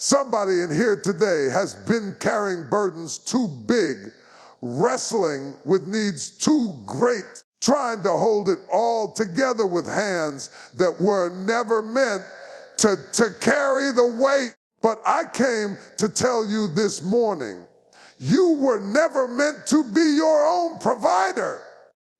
Somebody in here today has been carrying burdens too big, wrestling with needs too great, trying to hold it all together with hands that were never meant to carry the weight. But I came to tell you this morning, you were never meant to be your own provider.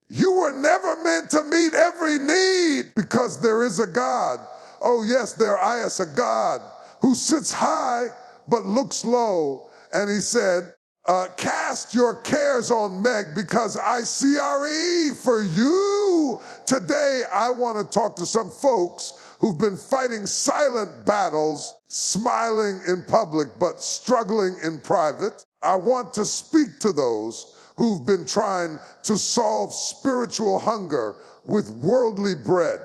You were never meant to meet every need, because there is a God. Oh yes, there is a God who sits high but looks low. And he said, cast your cares on Meg because I CRE for you. Today, I want to talk to some folks who've been fighting silent battles, smiling in public but struggling in private. I want to speak to those who've been trying to solve spiritual hunger with worldly bread.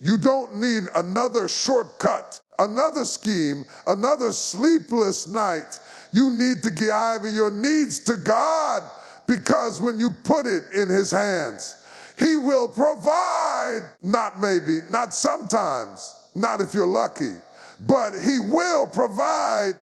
You don't need another shortcut, another scheme, another sleepless night. You need to give your needs to God, because when you put it in his hands, he will provide. Not maybe, not sometimes, not if you're lucky, but he will provide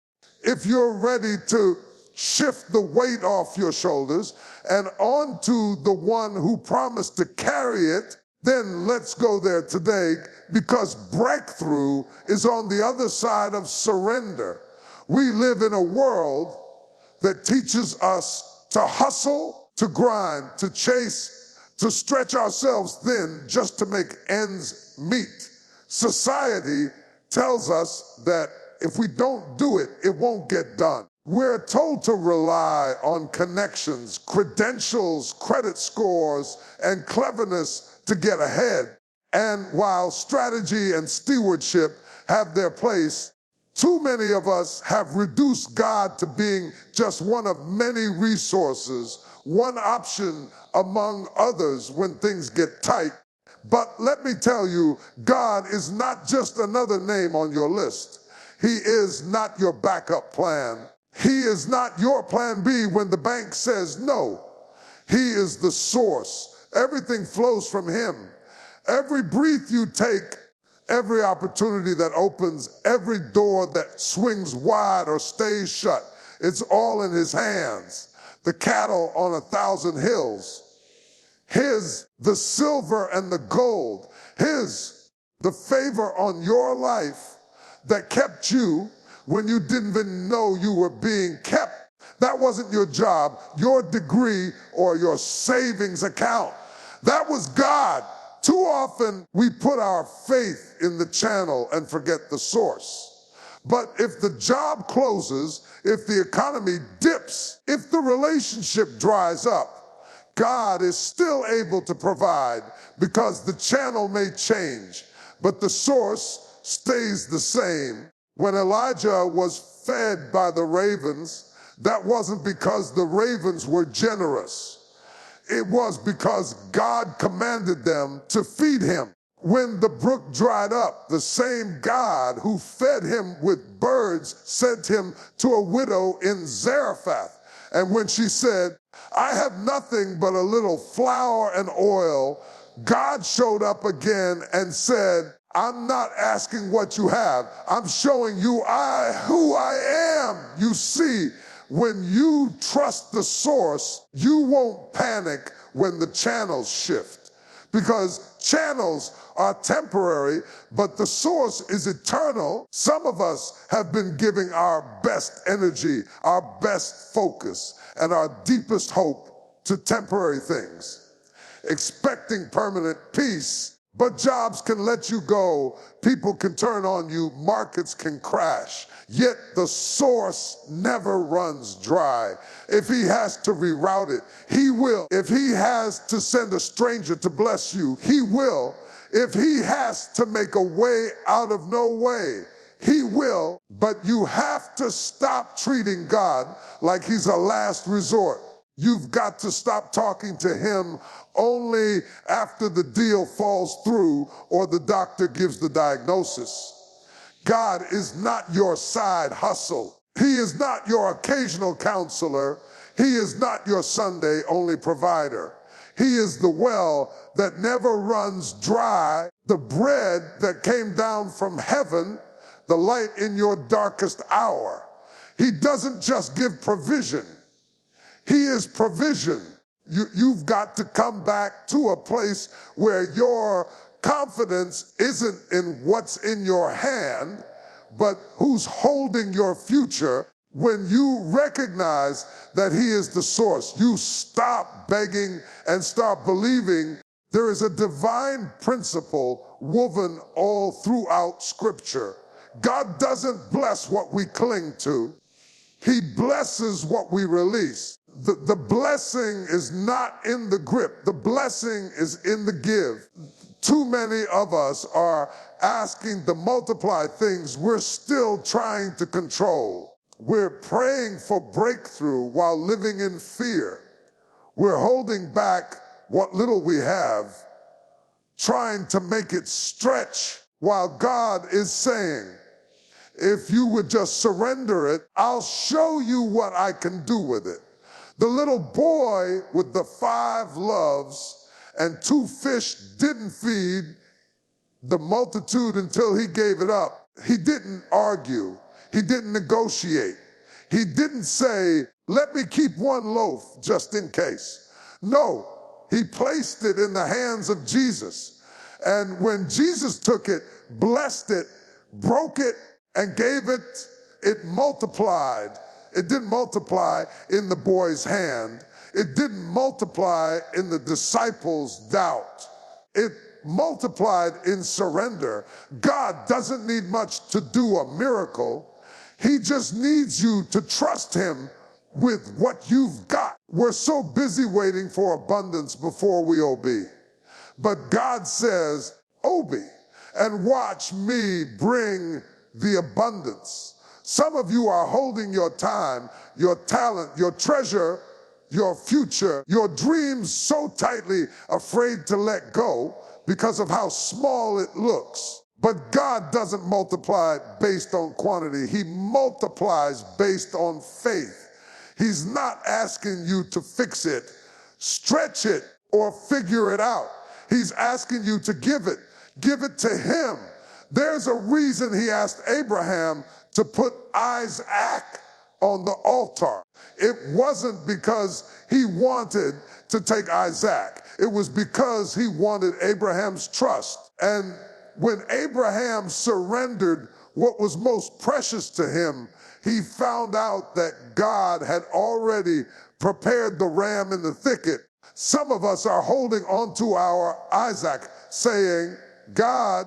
if you're ready to shift the weight off your shoulders and onto the one who promised to carry it. Then let's go there today, because breakthrough is on the other side of surrender. We live in a world that teaches us to hustle, to grind, to chase, to stretch ourselves thin just to make ends meet. Society tells us that if we don't do it, it won't get done. We're told to rely on connections, credentials, credit scores, and cleverness to get ahead. And while strategy and stewardship have their place, too many of us have reduced God to being just one of many resources, one option among others when things get tight. But let me tell you, God is not just another name on your list. He is not your backup plan. He is not your plan B when the bank says no. He is the source. Everything flows from him. Every breath you take, every opportunity that opens, every door that swings wide or stays shut, it's all in his hands. The cattle on 1,000 hills, his, the silver and the gold, his, the favor on your life that kept you when you didn't even know you were being kept. That wasn't your job, your degree, or your savings account. That was God. Too often we put our faith in the channel and forget the source. But if the job closes, if the economy dips, if the relationship dries up, God is still able to provide, because the channel may change, but the source stays the same. When Elijah was fed by the ravens, that wasn't because the ravens were generous. It was because God commanded them to feed him. When the brook dried up, the same God who fed him with birds sent him to a widow in Zarephath. And when she said, I have nothing but a little flour and oil, God showed up again and said, I'm not asking what you have. I'm showing you who I am. You see, when you trust the source, you won't panic when the channels shift, because channels are temporary, but the source is eternal. Some of us have been giving our best energy, our best focus, and our deepest hope to temporary things, expecting permanent peace. But jobs can let you go, people can turn on you, markets can crash, yet the source never runs dry. If he has to reroute it, he will. If he has to send a stranger to bless you, he will. If he has to make a way out of no way, he will. But you have to stop treating God like he's a last resort. You've got to stop talking to him only after the deal falls through or the doctor gives the diagnosis. God is not your side hustle. He is not your occasional counselor. He is not your Sunday only provider. He is the well that never runs dry, the bread that came down from heaven the light in your darkest hour. He doesn't just give provision. He is provision. You've got to come back to a place where your confidence isn't in what's in your hand, but who's holding your future. When you recognize that he is the source, you stop begging and start believing. There is a divine principle woven all throughout Scripture. God doesn't bless what we cling to. He blesses what we release. The blessing is not in the grip. The blessing is in the give. Too many of us are asking to multiply things we're still trying to control. We're praying for breakthrough while living in fear. We're holding back what little we have, trying to make it stretch, while God is saying, if you would just surrender it, I'll show you what I can do with it. The little boy with the 5 loaves and 2 fish didn't feed the multitude until he gave it up. He didn't argue. He didn't negotiate. He didn't say, let me keep 1 loaf just in case. No, he placed it in the hands of Jesus. And when Jesus took it, blessed it, broke it, and gave it, it multiplied. It didn't multiply in the boy's hand. It didn't multiply in the disciples' doubt. It multiplied in surrender. God doesn't need much to do a miracle. He just needs you to trust him with what you've got. We're so busy waiting for abundance before we obey. But God says, obey and watch me bring the abundance. Some of you are holding your time, your talent, your treasure, your future, your dreams so tightly, afraid to let go because of how small it looks. But God doesn't multiply based on quantity. He multiplies based on faith. He's not asking you to fix it, stretch it, or figure it out. He's asking you to give it. Give it to him. There's a reason he asked Abraham to put Isaac on the altar. It wasn't because he wanted to take Isaac. It was because he wanted Abraham's trust. And when Abraham surrendered what was most precious to him, he found out that God had already prepared the ram in the thicket. Some of us are holding on to our Isaac, saying, God,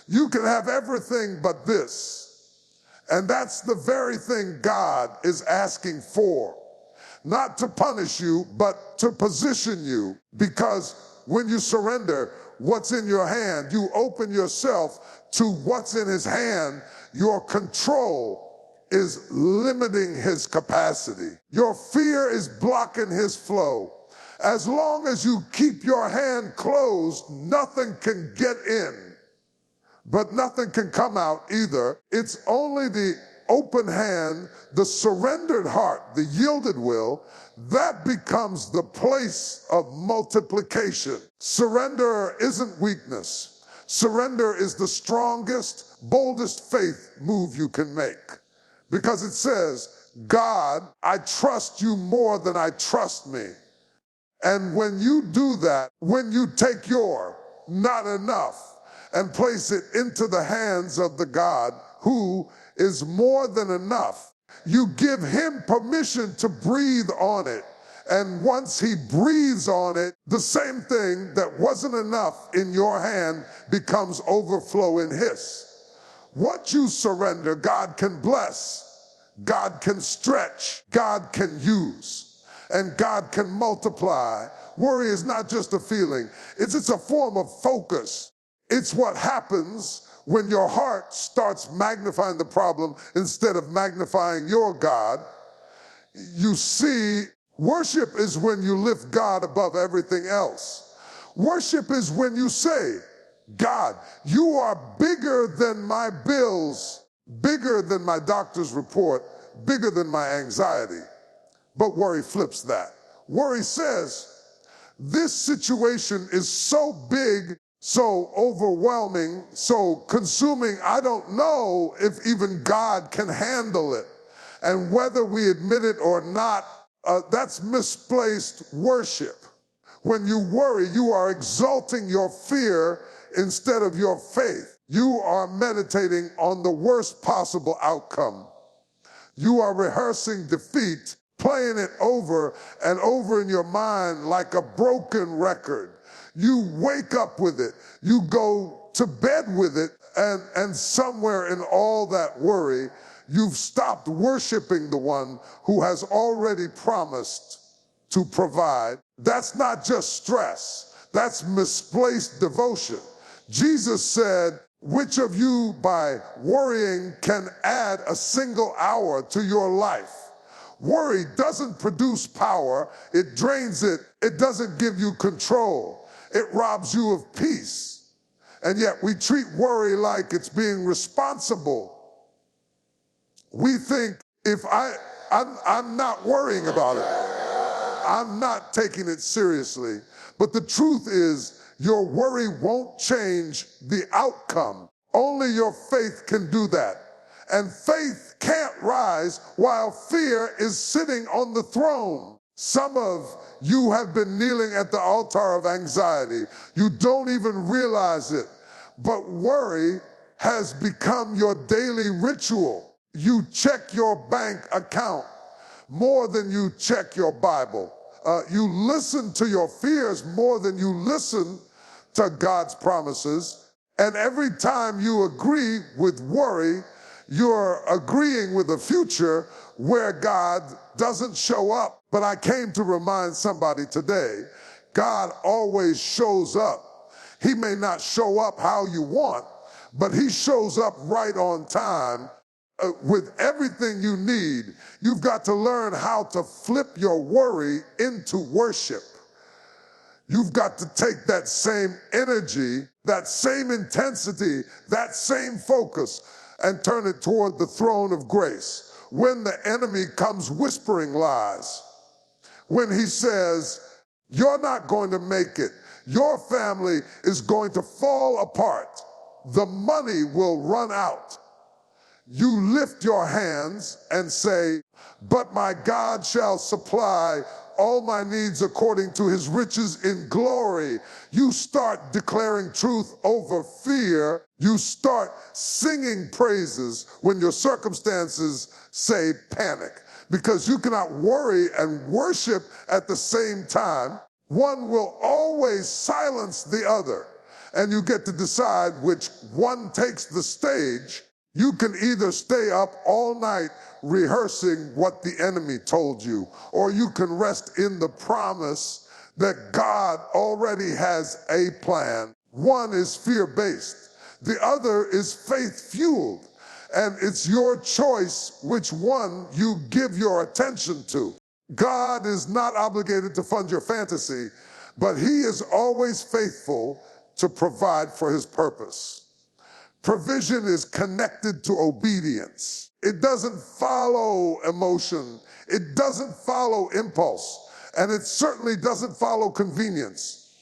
you can have everything but this. And that's the very thing God is asking for. Not to punish you, but to position you. Because when you surrender what's in your hand, you open yourself to what's in his hand. Your control is limiting his capacity. Your fear is blocking his flow. As long as you keep your hand closed, nothing can get in, but nothing can come out either. It's only the open hand, the surrendered heart, the yielded will, that becomes the place of multiplication. Surrender isn't weakness. Surrender is the strongest, boldest faith move you can make. Because it says, God, I trust you more than I trust me. And when you do that, when you take your not enough and place it into the hands of the God who is more than enough, you give him permission to breathe on it. And once he breathes on it, the same thing that wasn't enough in your hand becomes overflow in his. What you surrender, God can bless, God can stretch, God can use. And God can multiply. Worry is not just a feeling. It's a form of focus. It's what happens when your heart starts magnifying the problem instead of magnifying your God. You see, worship is when you lift God above everything else. Worship is when you say, God, you are bigger than my bills, bigger than my doctor's report, bigger than my anxiety. But worry flips that. Worry says, this situation is so big, so overwhelming, so consuming, I don't know if even God can handle it. And whether we admit it or not, that's misplaced worship. When you worry, you are exalting your fear instead of your faith. You are meditating on the worst possible outcome. You are rehearsing defeat, playing it over and over in your mind like a broken record. You wake up with it. You go to bed with it, and somewhere in all that worry, you've stopped worshiping the one who has already promised to provide. That's not just stress. That's misplaced devotion. Jesus said, which of you by worrying can add a single hour to your life? Worry doesn't produce power. It drains it. It doesn't give you control. It robs you of peace. And yet we treat worry like it's being responsible. We think if I'm not worrying about it, I'm not taking it seriously. But the truth is, your worry won't change the outcome. Only your faith can do that. And faith can't rise while fear is sitting on the throne. Some of you have been kneeling at the altar of anxiety. You don't even realize it. But worry has become your daily ritual. You check your bank account more than you check your Bible. You listen to your fears more than you listen to God's promises. And every time you agree with worry, you're agreeing with a future where God doesn't show up. But I came to remind somebody today, God always shows up. He may not show up how you want, but he shows up right on time with everything you need. You've got to learn how to flip your worry into worship. You've got to take that same energy, that same intensity, that same focus, and turn it toward the throne of grace. When the enemy comes whispering lies, when he says, you're not going to make it, your family is going to fall apart, the money will run out, you lift your hands and say, but my God shall supply all my needs according to his riches in glory. You start declaring truth over fear. You start singing praises when your circumstances say panic. Because you cannot worry and worship at the same time. One will always silence the other. And you get to decide which one takes the stage. You can either stay up all night rehearsing what the enemy told you, or you can rest in the promise that God already has a plan. One is fear-based. The other is faith-fueled. And it's your choice which one you give your attention to. God is not obligated to fund your fantasy, but he is always faithful to provide for his purpose. Provision is connected to obedience. It doesn't follow emotion. It doesn't follow impulse. And it certainly doesn't follow convenience.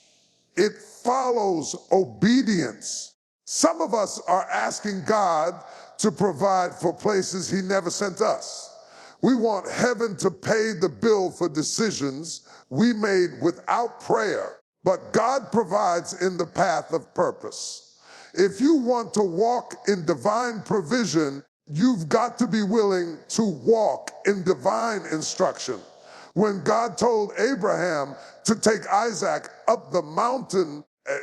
It follows obedience. Some of us are asking God to provide for places he never sent us. We want heaven to pay the bill for decisions we made without prayer. But God provides in the path of purpose. If you want to walk in divine provision, you've got to be willing to walk in divine instruction. When God told Abraham to take Isaac up the mountain,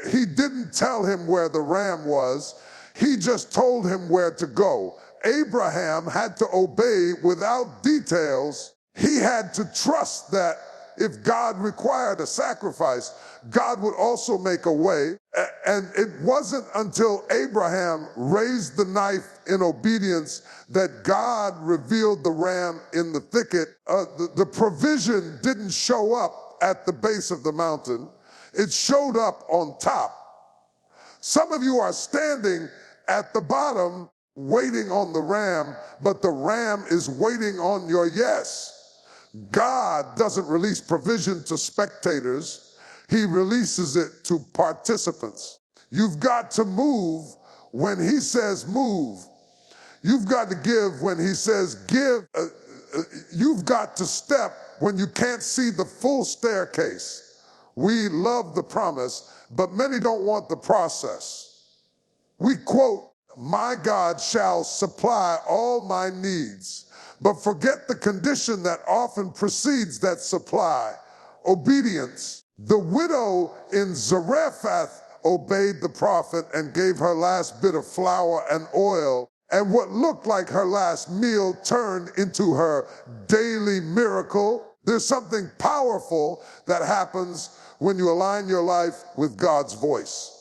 he didn't tell him where the ram was. He just told him where to go. Abraham had to obey without details. He had to trust that if God required a sacrifice, God would also make a way. And it wasn't until Abraham raised the knife in obedience that God revealed the ram in the thicket. The provision didn't show up at the base of the mountain. It showed up on top. Some of you are standing at the bottom waiting on the ram, but the ram is waiting on your yes. God doesn't release provision to spectators. He releases it to participants. You've got to move when he says move. You've got to give when he says give. You've got to step when you can't see the full staircase. We love the promise, but many don't want the process. We quote, "My God shall supply all my needs," but forget the condition that often precedes that supply: obedience. The widow in Zarephath obeyed the prophet and gave her last bit of flour and oil, and what looked like her last meal turned into her daily miracle. There's something powerful that happens when you align your life with God's voice.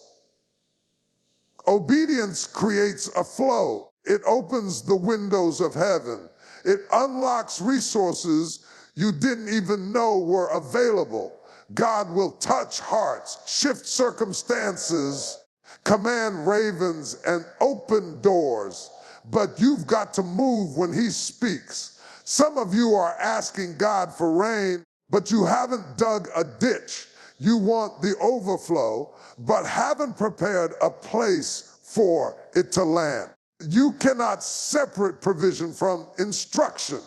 Obedience creates a flow. It opens the windows of heaven. It unlocks resources you didn't even know were available. God will touch hearts, shift circumstances, command ravens, and open doors. But you've got to move when he speaks. Some of you are asking God for rain, but you haven't dug a ditch. You want the overflow, but haven't prepared a place for it to land. You cannot separate provision from instruction.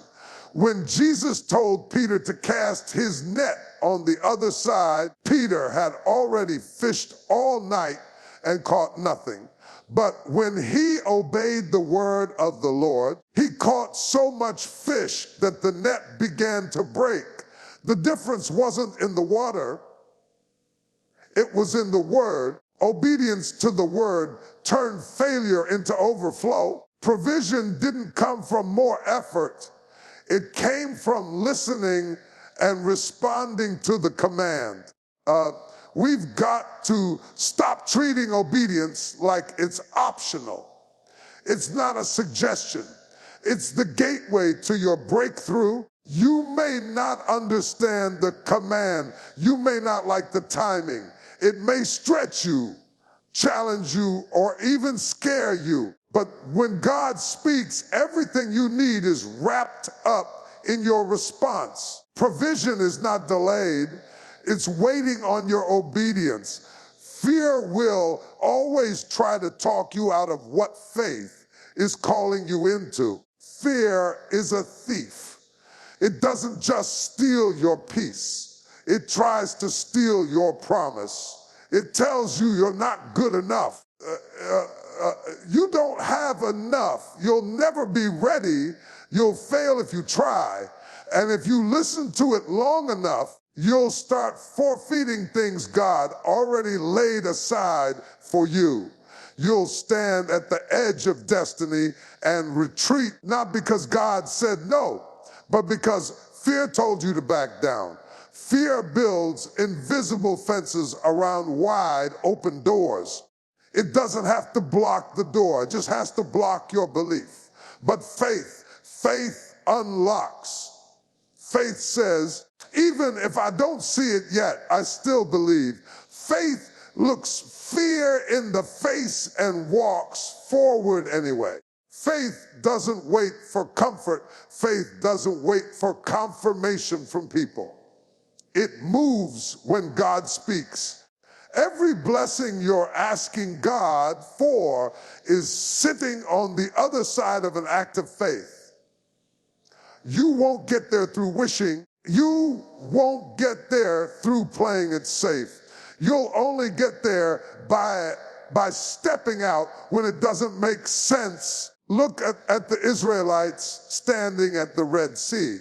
When Jesus told Peter to cast his net on the other side, Peter had already fished all night and caught nothing. But when he obeyed the word of the Lord, he caught so much fish that the net began to break. The difference wasn't in the water, it was in the word. Obedience to the word turned failure into overflow. Provision didn't come from more effort. It came from listening and responding to the command. We've got to stop treating obedience like it's optional. It's not a suggestion. It's the gateway to your breakthrough. You may not understand the command. You may not like the timing. It may stretch you, challenge you, or even scare you. But when God speaks, everything you need is wrapped up in your response. Provision is not delayed. It's waiting on your obedience. Fear will always try to talk you out of what faith is calling you into. Fear is a thief. It doesn't just steal your peace. It tries to steal your promise. It tells you you're not good enough. You don't have enough. You'll never be ready. You'll fail if you try. And if you listen to it long enough, you'll start forfeiting things God already laid aside for you. You'll stand at the edge of destiny and retreat, not because God said no, but because fear told you to back down. Fear builds invisible fences around wide open doors. It doesn't have to block the door. It just has to block your belief. But faith unlocks. Faith says, even if I don't see it yet, I still believe. Faith looks fear in the face and walks forward anyway. Faith doesn't wait for comfort. Faith doesn't wait for confirmation from people. It moves when God speaks. Every blessing you're asking God for is sitting on the other side of an act of faith. You won't get there through wishing. You won't get there through playing it safe. You'll only get there by stepping out when it doesn't make sense. Look at the Israelites standing at the Red Sea.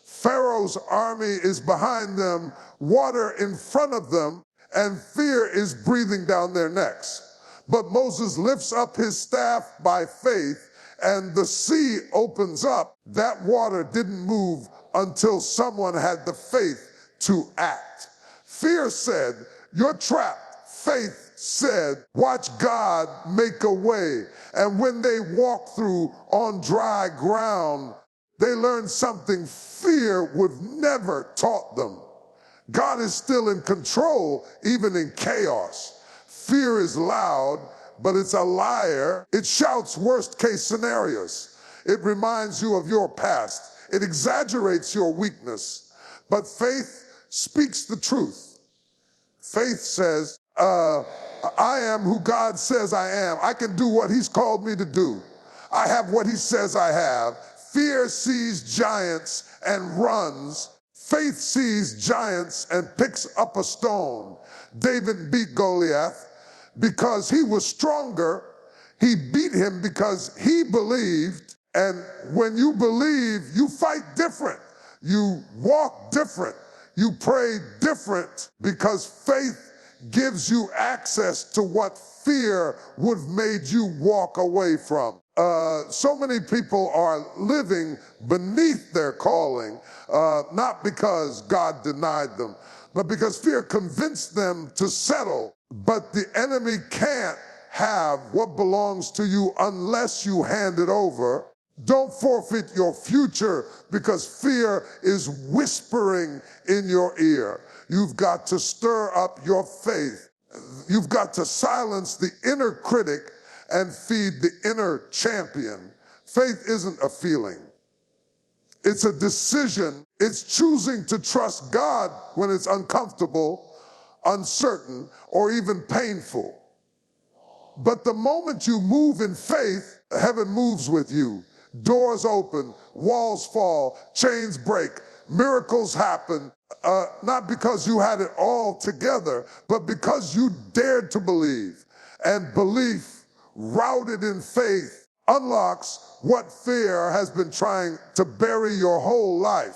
Pharaoh's army is behind them, water in front of them, and fear is breathing down their necks. But Moses lifts up his staff by faith, and the sea opens up. That water didn't move until someone had the faith to act. Fear said, "You're trapped." Faith said, "Watch God make a way." And when they walked through on dry ground, they learned something fear would never taught them. God is still in control, even in chaos. Fear is loud, but it's a liar. It shouts worst-case scenarios. It reminds you of your past. It exaggerates your weakness. But faith speaks the truth. Faith says, I am who God says I am. I can do what he's called me to do. I have what he says I have. Fear sees giants and runs. Faith sees giants and picks up a stone. David beat Goliath because he was stronger. He beat him because he believed. And when you believe, you fight different. You walk different. You pray different because faith gives you access to what fear would have made you walk away from. So many people are living beneath their calling, not because God denied them, but because fear convinced them to settle. But the enemy can't have what belongs to you unless you hand it over. Don't forfeit your future because fear is whispering in your ear. You've got to stir up your faith. You've got to silence the inner critic and feed the inner champion. Faith isn't a feeling. It's a decision. It's choosing to trust God when it's uncomfortable, uncertain, or even painful. But the moment you move in faith, heaven moves with you. Doors open, walls fall, chains break, miracles happen, not because you had it all together, but because you dared to believe. And belief, routed in faith, unlocks what fear has been trying to bury your whole life.